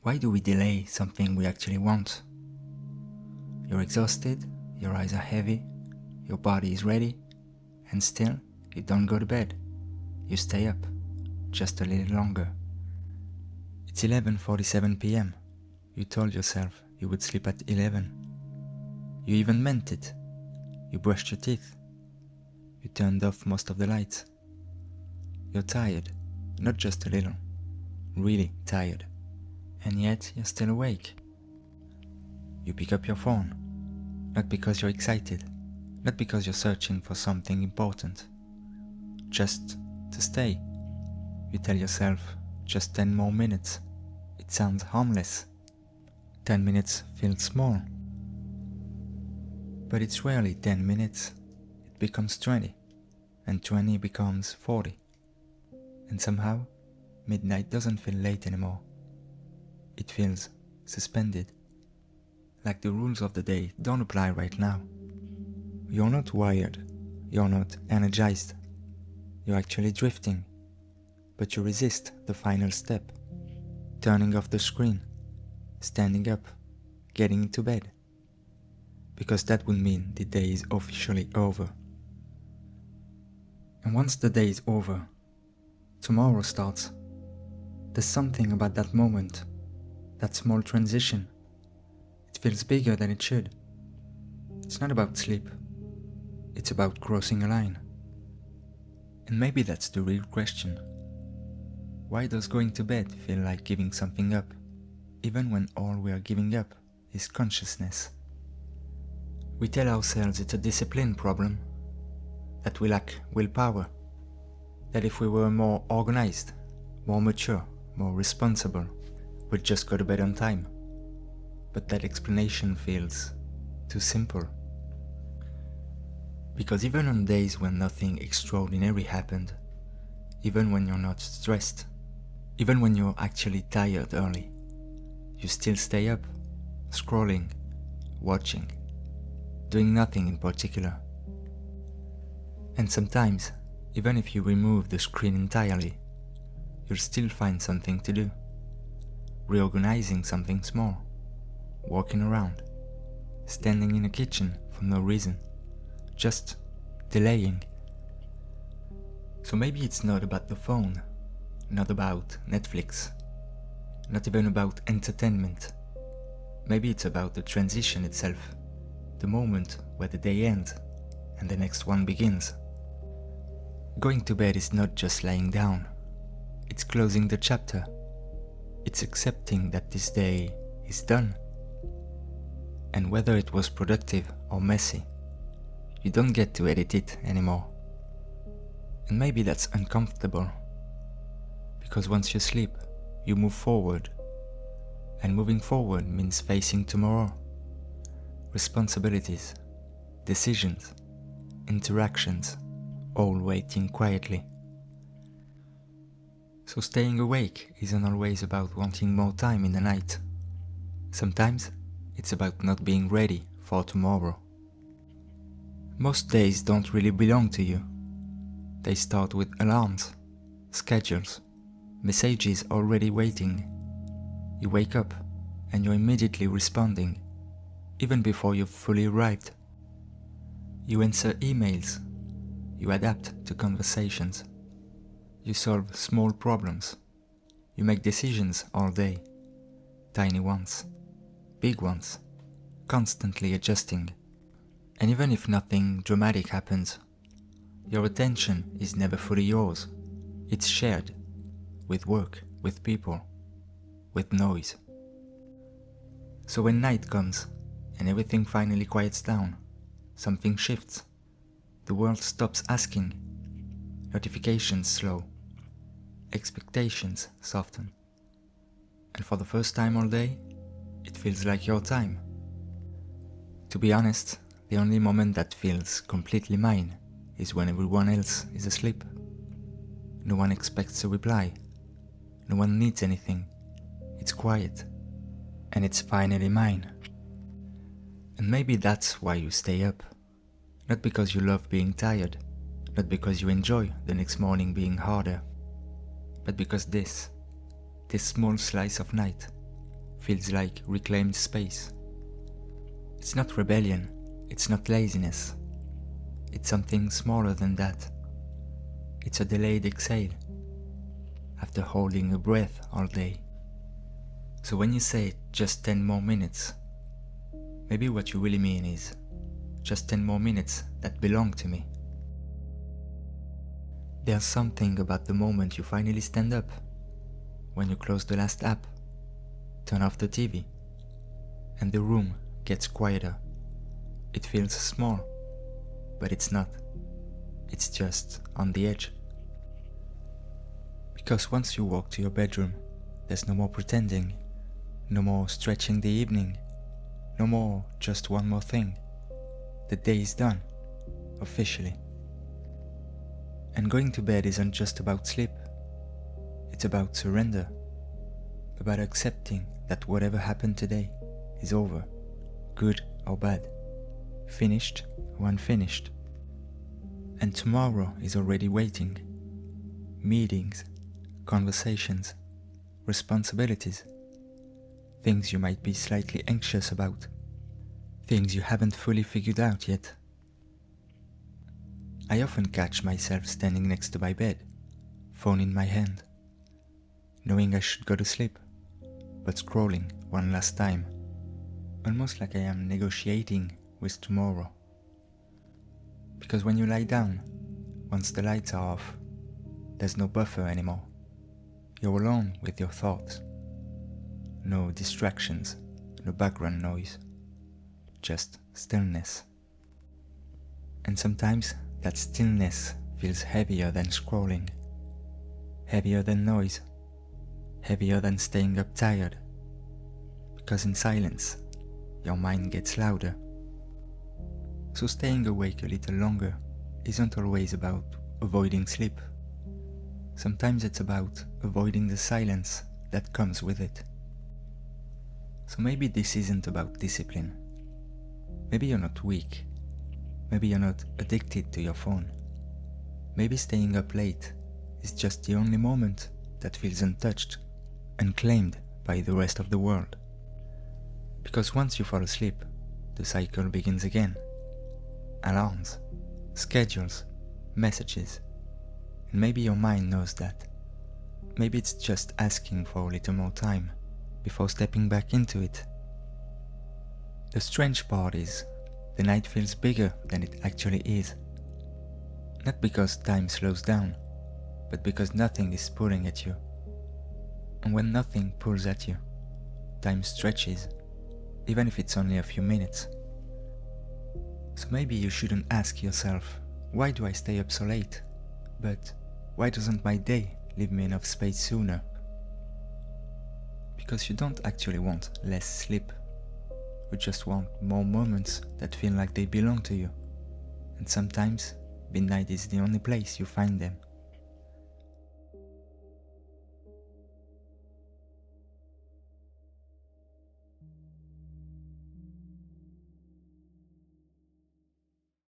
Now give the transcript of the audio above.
Why do we delay something we actually want? You're exhausted, your eyes are heavy, your body is ready, and still you don't go to bed. You stay up, just a little longer. It's 11:47 p.m. You told yourself you would sleep at 11. You even meant it. You brushed your teeth. You turned off most of the lights. You're tired, not just a little, really tired. And yet you're still awake. You pick up your phone, not because you're excited, not because you're searching for something important, just to stay. You tell yourself, just 10 more minutes. It sounds harmless. 10 minutes feels small. But it's rarely 10 minutes. It becomes 20, and 20 becomes 40. And somehow, midnight doesn't feel late anymore. It feels suspended. Like the rules of the day don't apply right now. You're not wired. You're not energized. You're actually drifting. But you resist the final step. Turning off the screen. Standing up. Getting into bed. Because that would mean the day is officially over. And once the day is over, tomorrow starts. There's something about that moment, that small transition. It feels bigger than it should. It's not about sleep. It's about crossing a line. And maybe that's the real question. Why does going to bed feel like giving something up, even when all we are giving up is consciousness? We tell ourselves it's a discipline problem, that we lack willpower, that if we were more organized, more mature, more responsible, we'd just go to bed on time. But that explanation feels too simple. Because even on days when nothing extraordinary happened, even when you're not stressed, even when you're actually tired early, you still stay up, scrolling, watching, doing nothing in particular. And sometimes, even if you remove the screen entirely, you'll still find something to do. Reorganizing something small, walking around, standing in a kitchen for no reason, just delaying. So maybe it's not about the phone, not about Netflix, not even about entertainment. Maybe it's about the transition itself, the moment where the day ends and the next one begins. Going to bed is not just lying down, it's closing the chapter. It's accepting that this day is done. And whether it was productive or messy, you don't get to edit it anymore. And maybe that's uncomfortable, because once you sleep, you move forward. And moving forward means facing tomorrow. Responsibilities, decisions, interactions, all waiting quietly. So staying awake isn't always about wanting more time in the night. Sometimes it's about not being ready for tomorrow. Most days don't really belong to you. They start with alarms, schedules, messages already waiting. You wake up and you're immediately responding, even before you've fully arrived. You answer emails, you adapt to conversations, you solve small problems, you make decisions all day, tiny ones, big ones, constantly adjusting. And even if nothing dramatic happens, your attention is never fully yours. It's shared, with work, with people, with noise. So when night comes, and everything finally quiets down, something shifts. The world stops asking, notifications slow, expectations soften. And for the first time all day, it feels like your time. To be honest, the only moment that feels completely mine is when everyone else is asleep. No one expects a reply. No one needs anything. It's quiet. And it's finally mine. And maybe that's why you stay up. Not because you love being tired, not because you enjoy the next morning being harder, but because this small slice of night feels like reclaimed space. It's not rebellion, it's not laziness. It's something smaller than that. It's a delayed exhale, after holding a breath all day. So when you say just 10 more minutes, maybe what you really mean is just 10 more minutes that belong to me. There's something about the moment you finally stand up, when you close the last app, turn off the TV, and the room gets quieter. It feels small, but it's not. It's just on the edge. Because once you walk to your bedroom, there's no more pretending, no more stretching the evening, no more just one more thing. The day is done, officially. And going to bed isn't just about sleep. It's about surrender, about accepting that whatever happened today is over, good or bad, finished or unfinished. And tomorrow is already waiting. Meetings, conversations, responsibilities, things you might be slightly anxious about, things you haven't fully figured out yet. I often catch myself standing next to my bed, phone in my hand, knowing I should go to sleep, but scrolling one last time, almost like I am negotiating with tomorrow. Because when you lie down, once the lights are off, there's no buffer anymore. You're alone with your thoughts. No distractions, no background noise, just stillness. And sometimes that stillness feels heavier than scrolling, heavier than noise, heavier than staying up tired. Because in silence, your mind gets louder. So staying awake a little longer isn't always about avoiding sleep. Sometimes it's about avoiding the silence that comes with it. So maybe this isn't about discipline. Maybe you're not weak. Maybe you're not addicted to your phone. Maybe staying up late is just the only moment that feels untouched, unclaimed by the rest of the world. Because once you fall asleep, the cycle begins again. Alarms, schedules, messages. And maybe your mind knows that. Maybe it's just asking for a little more time before stepping back into it. The strange part is, the night feels bigger than it actually is. Not because time slows down, but because nothing is pulling at you. And when nothing pulls at you, time stretches, even if it's only a few minutes. So maybe you shouldn't ask yourself, why do I stay up so late? But why doesn't my day leave me enough space sooner? Because you don't actually want less sleep. You just want more moments that feel like they belong to you. And sometimes, midnight is the only place you find them.